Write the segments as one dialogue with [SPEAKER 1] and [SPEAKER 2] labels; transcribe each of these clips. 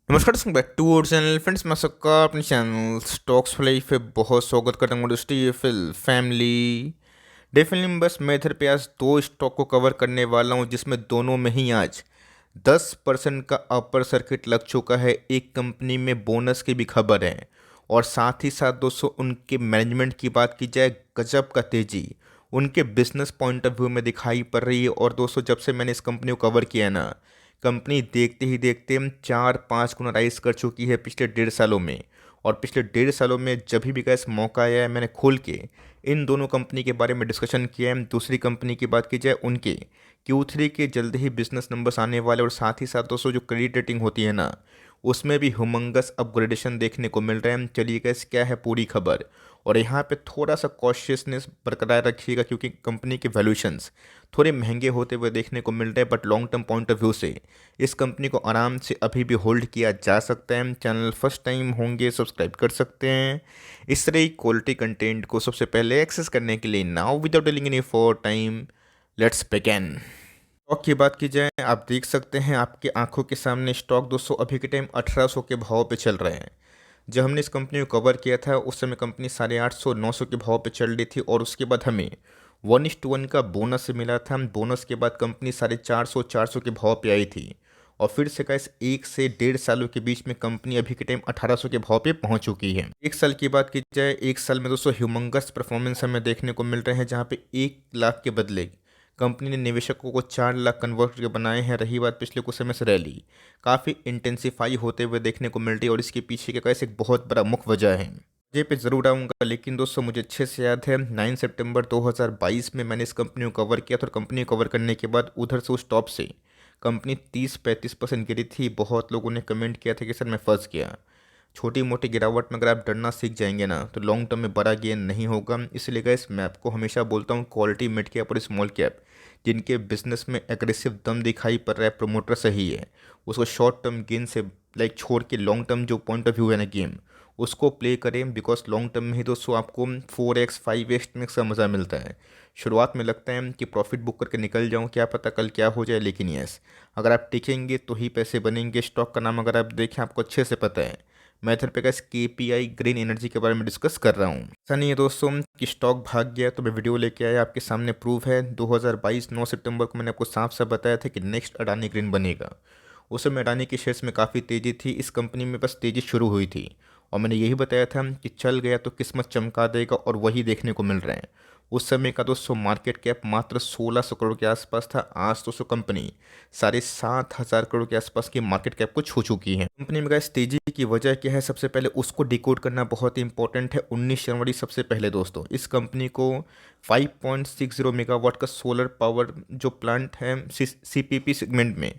[SPEAKER 1] नमस्कार दोस्तों, back to our channel. Friends, मैं सबका अपने चैनल स्टॉक्स फ्लाई पे बहुत स्वागत करता हूँ। दोस्तों, ये फिल फैमिली डेफिनेटली बस मैं इधर पे आज दो स्टॉक को कवर करने वाला हूँ, जिसमें दोनों में ही आज 10% का अपर सर्किट लग चुका है। एक कंपनी में बोनस की भी खबर है और साथ ही साथ दोस्तों उनके मैनेजमेंट की बात की जाए, गजब का तेजी उनके बिजनेस पॉइंट ऑफ व्यू में दिखाई पड़ रही है। और दोस्तों, जब से मैंने इस कंपनी को कवर किया ना, कंपनी देखते ही देखते 4-5 गुना राइज कर चुकी है पिछले 1.5 सालों में। और पिछले 1.5 सालों में जब भी गैस मौका आया है, मैंने खोल के इन दोनों कंपनी के बारे में डिस्कशन किया है। दूसरी कंपनी की बात की जाए, उनके Q3 के जल्द ही बिजनेस नंबर्स आने वाले, और साथ ही साथ दोस्तों जो क्रेडिट रेटिंग होती है ना, उसमें भी ह्यूमंगस अपग्रेडेशन देखने को मिल रहा है। चलिए गैस, क्या है पूरी खबर। और यहाँ पे थोड़ा सा कॉशियसनेस बरकरार रखिएगा, क्योंकि कंपनी के वैल्यूएशंस थोड़े महंगे होते हुए देखने को मिल रहे हैं। But long term point of view से इस कंपनी को आराम से अभी भी होल्ड किया जा सकता है। चैनल फर्स्ट टाइम होंगे, सब्सक्राइब कर सकते हैं इस तरह की क्वालिटी कंटेंट को सबसे पहले एक्सेस करने के लिए। Now without dealing any for time, let's begin. Stock की बात की जाए, आप देख सकते हैं आपके आंखों के सामने स्टॉक 200 अभी के टाइम 1800 के भाव पे चल रहे हैं। जब हमने इस कंपनी को कवर किया था उस समय कंपनी 850-900 के भाव पे चल रही थी, और उसके बाद हमें 1:1 का बोनस मिला था। बोनस के बाद कंपनी 450 के भाव पे आई थी, और फिर से कैसे 1 से 1.5 सालों के बीच में कंपनी अभी के टाइम 1800 के भाव पे पहुंच चुकी है। एक साल की बात की जाए, एक साल में दोस्तों ह्यूमंगस परफॉर्मेंस हमें देखने को मिल रहे हैं, जहाँ पे 1 लाख के बदले कंपनी ने निवेशकों को 4 लाख कन्वर्ट करके बनाए हैं। रही बात पिछले कुछ समय से रैली काफ़ी इंटेंसिफाई होते हुए देखने को मिल रही है, और इसके पीछे का कैसे एक बहुत बड़ा मुख्य वजह है। जे पे ज़रूर आऊँगा, लेकिन दोस्तों मुझे अच्छे से याद है 9 सितंबर 2022 में मैंने इस कंपनी को कवर किया था, और कंपनी को कवर करने के बाद उधर से उस टॉप से कंपनी 30-35% गिरी थी। बहुत लोगों ने कमेंट किया था कि सर मैं फंस गया। छोटी मोटी गिरावट में अगर आप डरना सीख जाएंगे ना, तो लॉन्ग टर्म में बड़ा गेन नहीं होगा। इसलिए गाइस, मैं आपको हमेशा बोलता हूँ, क्वालिटी मिड कैप और स्मॉल कैप जिनके बिजनेस में एग्रेसिव दम दिखाई पड़ रहा है, प्रमोटर सही है, उसको शॉर्ट टर्म गेन से छोड़ के लॉन्ग टर्म जो पॉइंट ऑफ व्यू है ना गेम, उसको प्ले करें। बिकॉज लॉन्ग टर्म में ही दोस्तों आपको 4x 5x में का मज़ा मिलता है। शुरुआत में लगता है कि प्रॉफिट बुक करके निकल जाऊं, क्या पता कल क्या हो जाए, लेकिन यस, अगर आप टिकेंगे तो ही पैसे बनेंगे। स्टॉक का नाम अगर आप देखें, आपको अच्छे से पता है, मैं इधर पे कैसे KPI ग्रीन एनर्जी के बारे में डिस्कस कर रहा हूँ। ऐसा नहीं है दोस्तों कि स्टॉक भाग गया तो मैं वीडियो लेके आया, आपके सामने प्रूफ है। 2022 9 सितंबर को मैंने आपको साफ साफ बताया था कि नेक्स्ट अडानी ग्रीन बनेगा। उस समय अडानी के शेयर्स में काफ़ी तेज़ी थी, इस कंपनी में बस तेज़ी शुरू हुई थी, और मैंने यही बताया था कि चल गया तो किस्मत चमका देगा, और वही देखने को मिल रहा है। उस समय का दोस्तों मार्केट कैप मात्र 1600 करोड़ के आसपास था। आज दोस्तों कंपनी 7,500 करोड़ के आसपास की मार्केट कैप को छू चुकी है। कंपनी में इस तेजी की वजह क्या है, सबसे पहले उसको डिकोड करना बहुत ही इंपॉर्टेंट है। 19 जनवरी सबसे पहले दोस्तों इस कंपनी को 5.60 मेगावाट का सोलर पावर जो प्लांट है CPP सेगमेंट में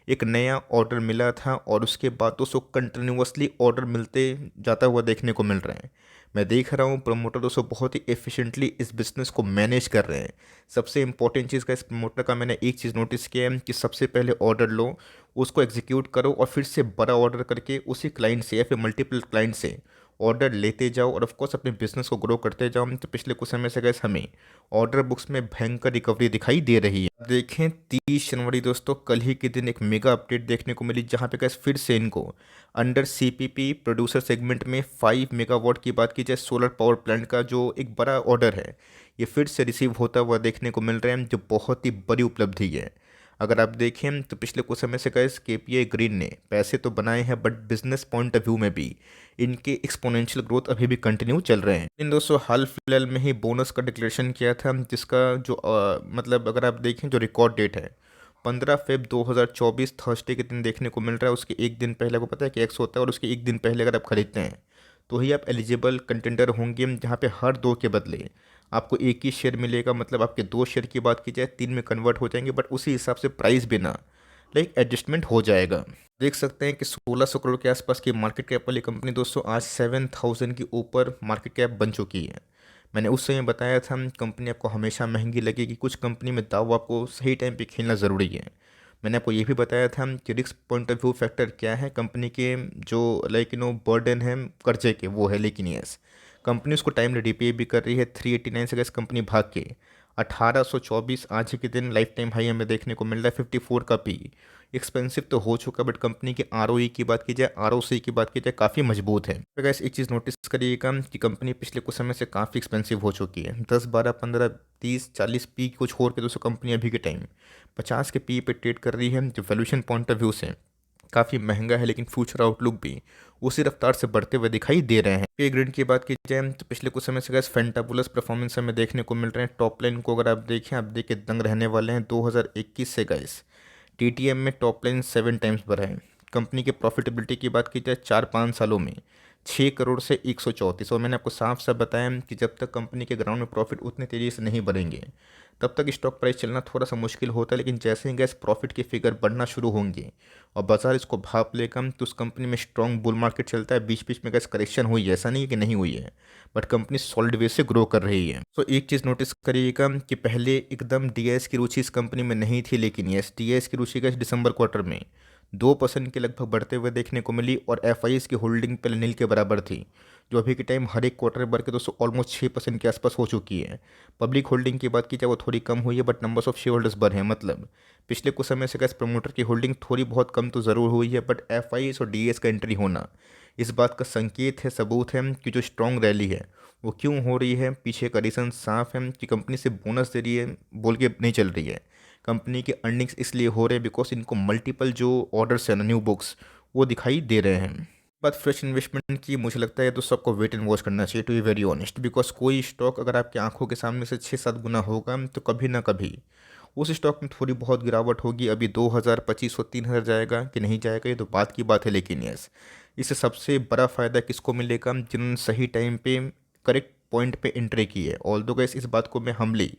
[SPEAKER 1] एक नया ऑर्डर मिला था, और उसके बाद दोस्तों कंटिन्यूसली ऑर्डर मिलते जाता हुआ देखने को मिल रहे हैं। मैं देख रहा हूँ प्रमोटर दोस्तों बहुत ही एफिशिएंटली इस बिज़नेस को मैनेज कर रहे हैं। सबसे इंपॉर्टेंट चीज़ का इस प्रमोटर का मैंने एक चीज़ नोटिस किया है कि सबसे पहले ऑर्डर लो, उसको एग्जीक्यूट करो, और फिर से बड़ा ऑर्डर करके उसी क्लाइंट से या फिर मल्टीपल क्लाइंट से ऑर्डर लेते जाओ, और ऑफकोर्स अपने बिजनेस को ग्रो करते जाओ। तो पिछले कुछ समय से गैस हमें ऑर्डर बुक्स में भयंकर रिकवरी दिखाई दे रही है। देखें 30 जनवरी दोस्तों, कल ही के दिन एक मेगा अपडेट देखने को मिली, जहां पे गैस फिर से इनको अंडर CPP प्रोड्यूसर सेगमेंट में 5 मेगावाट की बात की जाए सोलर पावर प्लांट का जो एक बड़ा ऑर्डर है, ये फिर से रिसीव होता हुआ देखने को मिल रहा है, जो बहुत ही बड़ी उपलब्धि है। अगर आप देखें तो पिछले कुछ समय से गैस KPI ग्रीन ने पैसे तो बनाए हैं, but business point of view में भी इनके एक्सपोनेंशियल ग्रोथ अभी भी कंटिन्यू चल रहे हैं। इन दोस्तों हाल फिलहाल में ही बोनस का डिक्लेरेशन किया था, जिसका जो मतलब अगर आप देखें जो रिकॉर्ड डेट है 15 फ़रवरी 2024 थर्सडे के दिन देखने को मिल रहा है। उसके एक दिन पहले आपको पता है कि एक्स होता है, और उसके एक दिन पहले अगर आप खरीदते हैं तो ही आप एलिजिबल कंटेंडर होंगे, जहाँ पे हर दो के बदले आपको एक ही शेयर मिलेगा। मतलब आपके 2 शेयर की बात की जाए 3 में कन्वर्ट हो जाएंगे, बट उसी हिसाब से प्राइस भी ना एडजस्टमेंट हो जाएगा। देख सकते हैं कि 1600 करोड़ के आसपास की मार्केट कैप वाली कंपनी दोस्तों आज 7000 के ऊपर मार्केट कैप बन चुकी है। मैंने उस समय बताया था कंपनी आपको हमेशा महंगी लगेगी, कुछ कंपनी में दाव आपको सही टाइम पे खेलना ज़रूरी है। मैंने आपको ये भी बताया था कि risk point of view factor क्या है कंपनी के, जो बर्डन है कर्जे के वो है, लेकिन यस कंपनी उसको टाइमली रिपे भी कर रही है। 389 से गैस कंपनी भाग के 1824 आज ही के दिन लाइफ टाइम हाई हमें देखने को मिल रहा है। 54 का पी। एक्सपेंसिव तो हो चुका, बट कंपनी के आरओई की बात की जाए, आरओसी की बात की जाए, काफ़ी मजबूत है। तो गैस एक चीज़ नोटिस करिएगा कि कंपनी पिछले कुछ समय से काफ़ी एक्सपेंसिव हो चुकी है। 10, 12, 15, 30, 40 पी को छोड़ के दोस्तों कंपनी अभी के टाइम 50 के पी पे ट्रेड कर रही है, जो वैल्यूएशन पॉइंट ऑफ व्यू से काफ़ी महंगा है, लेकिन फ्यूचर आउटलुक भी उसी रफ्तार से बढ़ते हुए दिखाई दे रहे हैं। पे ग्रेड की बात की जाए तो पिछले कुछ समय से गैस फैंटाबुलस परफॉर्मेंस हमें देखने को मिल रहे हैं। टॉप लाइन को अगर आप देखिए दंग रहने वाले हैं। 2021 से गैस टीटीएम में टॉप लाइन 7 टाइम्स बढ़ा है। कंपनी की प्रॉफिटेबिलिटी की बात की जाए 4-5 सालों में 6 करोड़ से 134, और मैंने आपको साफ साफ बताया कि जब तक कंपनी के ग्राउंड में प्रॉफिट उतने तेज़ी से नहीं बढ़ेंगे तब तक स्टॉक प्राइस चलना थोड़ा सा मुश्किल होता है। लेकिन जैसे ही गैस प्रॉफिट के फिगर बढ़ना शुरू होंगे और बाजार इसको भाप लेगा तो उस कंपनी में स्ट्रॉन्ग बुल मार्केट चलता है। बीच बीच में गैस करेक्शन हुई है, ऐसा नहीं है कि नहीं हुई है, बट कंपनी सॉलिड वे से ग्रो कर रही है। तो एक चीज़ नोटिस करिएगा कि पहले एकदम डीआईएस की रुचि इस कंपनी में नहीं थी, लेकिन यस डीआईएस की रुचि गैस दिसंबर क्वार्टर में 2% के लगभग बढ़ते हुए देखने को मिली, और एफआईएस की होल्डिंग पहले नील के बराबर थी, जो अभी के टाइम हर एक क्वार्टर बढ़ के दोस्तों ऑलमोस्ट 6% के आसपास हो चुकी है। पब्लिक होल्डिंग की बात की जाए वो थोड़ी कम हुई है, but numbers of share holders बढ़े हैं। मतलब पिछले कुछ समय से गैस प्रमोटर की होल्डिंग थोड़ी बहुत कम तो ज़रूर हुई है, बट एफआईएस और डीएस का एंट्री होना इस बात का संकेत है, सबूत है कि जो स्ट्रॉन्ग रैली है वो क्यों हो रही है। पीछे का रीज़न साफ है कि कंपनी से बोनस दे रही है बोल के नहीं चल रही है। कंपनी के अर्निंग्स इसलिए हो रहे हैं बिकॉज इनको मल्टीपल जो ऑर्डर्स हैं ना, न्यू बुक्स, वो दिखाई दे रहे हैं। बात फ्रेश इन्वेस्टमेंट की, मुझे लगता है तो सबको वेट एंड वॉच करना चाहिए, to be very honest. Because कोई स्टॉक अगर आपकी आंखों के सामने से 6-7 गुना होगा तो कभी ना कभी उस स्टॉक में थोड़ी बहुत गिरावट होगी। अभी 2000, 2500, 3000 जाएगा कि नहीं जाएगा ये तो बात की बात है, लेकिन यस इससे सबसे बड़ा फ़ायदा किसको मिलेगा, जिन्होंने सही टाइम पे करेक्ट पॉइंट पे एंट्री की है। ऑल्दो गैस इस बात को मैं हम्बली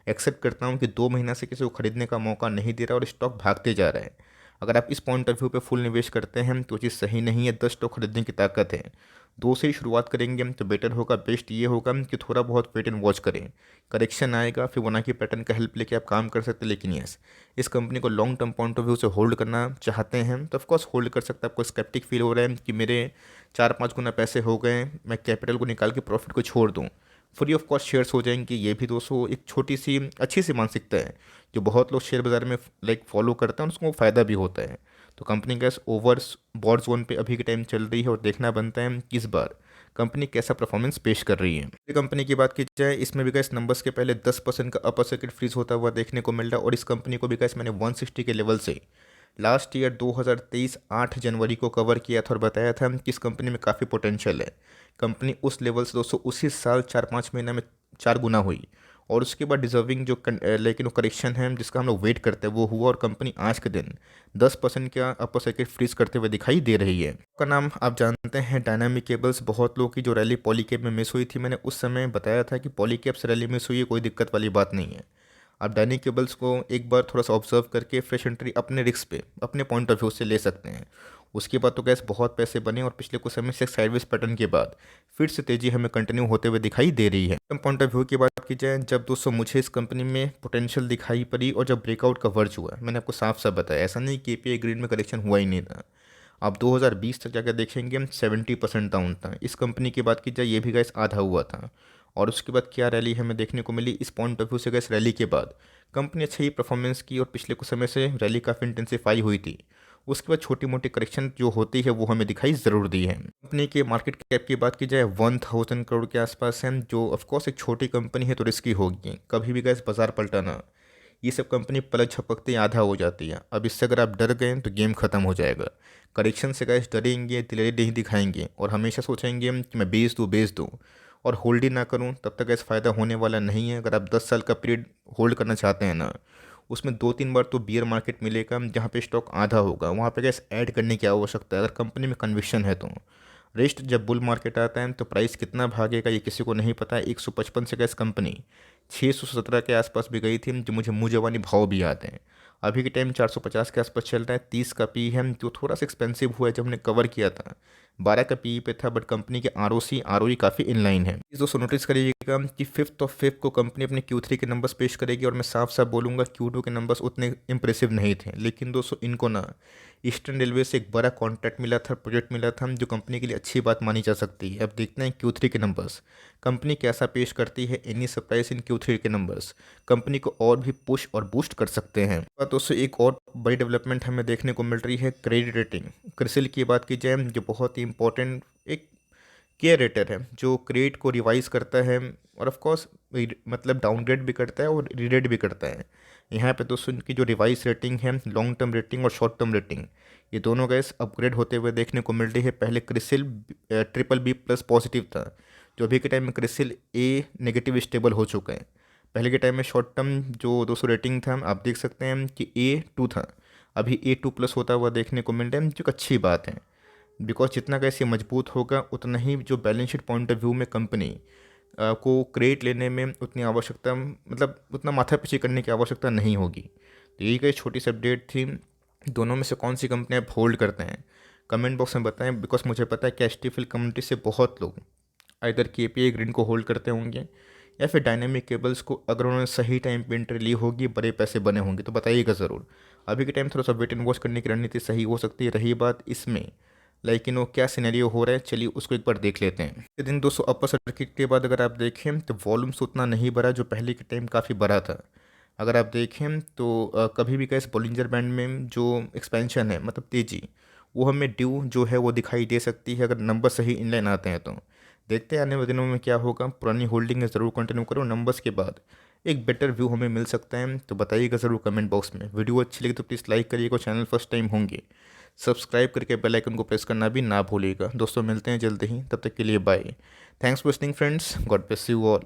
[SPEAKER 1] एक्सेप्ट करता हूँ कि 2 महीना से किसी को खरीदने का मौका नहीं दे रहा और स्टॉक भागते जा रहा है। अगर आप इस पॉइंट ऑफ व्यू पे फुल निवेश करते हैं तो चीज़ सही नहीं है। 10 स्टॉक खरीदने की ताकत है, 2 से ही शुरुआत करेंगे तो बेटर होगा। बेस्ट ये होगा कि थोड़ा बहुत वेट एंड वॉच करें, करेक्शन आएगा फिर वना की पैटर्न का हेल्प लेके आप काम कर सकते हैं। लेकिन यस इस कंपनी को long term point of view से होल्ड करना चाहते हैं तो ऑफकोर्स होल्ड कर सकते हैं। आपको स्केप्टिक फील हो रहा है कि मेरे 4-5 गुना पैसे हो गए, मैं कैपिटल को निकाल के प्रॉफिट को छोड़ दूँ, फ्री ऑफ कॉस्ट शेयर्स हो जाएंगे, ये भी दोस्तों एक छोटी सी अच्छी सी मानसिकता है जो बहुत लोग शेयर बाज़ार में लाइक फॉलो करते हैं, उसको फ़ायदा भी होता है। तो company goes overbought zone पे अभी के टाइम चल रही है और देखना बनता है कि इस बार कंपनी कैसा परफॉर्मेंस पेश कर रही है। कंपनी की बात की जाए इसमें भी गैस नंबर्स के पहले 10% का अपर सर्किट फ्रीज होता हुआ देखने को मिल रहा है, और इस कंपनी को भी गैस मैंने 160 के लेवल से लास्ट ईयर 2023 8 जनवरी को कवर किया था और बताया था कि इस कंपनी में काफ़ी पोटेंशियल है। कंपनी उस लेवल से दोस्तों उसी साल 4-5 महीना में 4 गुना हुई, और उसके बाद डिजर्विंग जो लेकिन वो करेक्शन है जिसका हम लोग वेट करते हैं वो हुआ, और कंपनी आज के दिन 10% का अपर सर्किट फ्रीज करते हुए दिखाई दे रही है। का नाम आप जानते हैं डायनामिक केबल्स। बहुत लोगों की जो रैली पॉलीकैब में मिस हुई थी, मैंने उस समय बताया था कि पॉलीकैब से रैली मिस हुई है, कोई दिक्कत वाली बात नहीं है। आप डायनिंग केबल्स को एक बार थोड़ा सा ऑब्जर्व करके फ्रेश एंट्री अपने रिस्क पे अपने पॉइंट ऑफ व्यू से ले सकते हैं। उसके बाद तो गैस बहुत पैसे बने, और पिछले कुछ समय से साइडवेज पैटर्न के बाद फिर से तेज़ी हमें कंटिन्यू होते हुए दिखाई दे रही है। पॉइंट ऑफ व्यू की बात की जाए, जब दोस्तों मुझे इस कंपनी में पोटेंशियल दिखाई पड़ी और जब ब्रेकआउट का वर्ज हुआ, मैंने आपको साफ साफ बताया, ऐसा नहीं केपीआई ग्रीड में करेक्शन हुआ ही नहीं था। आप 2020 तक जाकर देखेंगे हम 70% डाउन था। इस कंपनी की बात की जाए ये भी गैस आधा हुआ था, और उसके बाद क्या रैली हमें देखने को मिली। इस पॉइंट ऑफ व्यू से गैस रैली के बाद कंपनी अच्छा ही परफॉर्मेंस की, और पिछले कुछ समय से रैली काफ़ी इंटेंसिफाई हुई थी। उसके बाद छोटी मोटी करेक्शन जो होती है वो हमें दिखाई ज़रूर दी है। कंपनी के मार्केट कैप की बात की जाए 1000 करोड़ के आसपास है, जो ऑफकोर्स एक छोटी कंपनी है तो रिस्की होगी। कभी भी गैस बाजार पलटाना ये सब कंपनी पलक झपकते ही आधा हो जाती है। अब इससे अगर आप डर गए तो गेम खत्म हो जाएगा। करेक्शन से गैस डरेंगे, दिलेरी नहीं दिखाएंगे और हमेशा सोचेंगे कि मैं बेच दूँ और होल्ड ही ना करूँ, तब तक गैस फ़ायदा होने वाला नहीं है। अगर आप 10 साल का पीरियड होल्ड करना चाहते हैं ना, उसमें 2-3 बार तो बियर मार्केट मिलेगा जहाँ पे स्टॉक आधा होगा, वहाँ पे गैस ऐड करने की आवश्यकता है अगर कंपनी में कन्विक्शन है तो। रेस्ट जब बुल मार्केट आता है तो प्राइस कितना भागेगा ये किसी को नहीं पता है। 155 से गैस कंपनी 617 के आसपास भी गई थी, जो मुझे मुँह जवानी भाव भी आते हैं। अभी के टाइम 450 के आसपास चल रहा है। 30 का पी है, जो थोड़ा सा एक्सपेंसिव हुआ है। जब हमने कवर किया था 12 का पीई पे था, बट कंपनी के आरओई काफ़ी इनलाइन है। इस दोस्तों नोटिस करिएगा कि 5 को कंपनी अपने Q3 के नंबर्स पेश करेगी, और मैं साफ साफ बोलूँगा Q2 के नंबर्स उतने इंप्रेसिव नहीं थे। लेकिन दोस्तों इनको ना ईस्टर्न रेलवे से एक बड़ा कॉन्ट्रैक्ट मिला था, प्रोजेक्ट मिला था, जो कंपनी के लिए अच्छी बात मानी जा सकती है। अब देखते हैं Q3 के नंबर्स कंपनी कैसा पेश करती है। एनी सरप्राइज इन Q3 के नंबर्स कंपनी को और भी पुश और बूस्ट कर सकते हैं। दोस्तों एक और बड़ी डेवलपमेंट हमें देखने को मिल रही है, क्रेडिट रेटिंग। क्रिसिल की बात की जाए, जो बहुत ही इंपॉर्टेंट एक केयर रेटर है, जो क्रेडिट को रिवाइज करता है और ऑफ कोर्स मतलब डाउनग्रेड भी करता है और रीरेट भी करता है। यहाँ पे दोस्तों इनकी जो रिवाइज रेटिंग है, लॉन्ग टर्म रेटिंग और शॉर्ट टर्म रेटिंग, ये दोनों गैस अपग्रेड होते हुए देखने को मिल रही है। पहले क्रिसिल BBB+ पॉजिटिव था, जो अभी के टाइम में क्रिसिल A नेगेटिव स्टेबल हो चुका है। पहले के टाइम में शॉर्ट टर्म जो 200 रेटिंग था, आप देख सकते हैं कि A2 था, अभी A2+ होता हुआ देखने को मिल रहा है, जो एक अच्छी बात है। बिकॉज जितना कैसे मजबूत होगा, उतना ही जो balance sheet point of view में कंपनी को क्रेडिट लेने में उतनी आवश्यकता, मतलब उतना माथापच्ची करने की आवश्यकता नहीं होगी। तो यही कोई छोटी सी अपडेट थी। दोनों में से कौन सी कंपनी आप होल्ड करते हैं, कमेंट बॉक्स में बताएं। बिकॉज मुझे पता है कि एचटीएफएल कम्युनिटी से बहुत लोग इधर केपीआई ग्रीन को होल्ड करते होंगे, या फिर डायनेमिक केबल्स को, अगर उन्होंने सही टाइम पे एंट्री ली होगी, बड़े पैसे बने होंगे, तो बताइएगा ज़रूर। अभी के टाइम थोड़ा सा वेट एंड वॉच करने की रणनीति सही हो सकती है। रही बात इसमें लेकिन वो क्या सिनेरियो हो रहा है, चलिए उसको एक बार देख लेते हैं। ये दिन दोस्तों अपर सर्किट के बाद अगर आप देखें तो वॉल्यूम्स उतना नहीं बढ़ा, जो पहले के टाइम काफ़ी बढ़ा था। अगर आप देखें तो कभी भी कैसे बॉलिंजर बैंड में जो एक्सपेंशन है, मतलब तेज़ी, वो हमें ड्यू जो है वो दिखाई दे सकती है, अगर नंबर सही इनलाइन आते हैं तो। देखते हैं आने वाले दिनों में क्या होगा। पुरानी होल्डिंग ज़रूर कंटिन्यू करो, नंबर्स के बाद एक बेटर व्यू हमें मिल सकता है। तो बताइएगा ज़रूर कमेंट बॉक्स में। वीडियो अच्छी लगी तो प्लीज़ लाइक करिएगा, चैनल फर्स्ट टाइम होंगे सब्सक्राइब करके बेल आइकन को प्रेस करना भी ना भूलिएगा। दोस्तों मिलते हैं जल्दी ही, तब तक के लिए bye. Thanks for listening friends, God bless you all.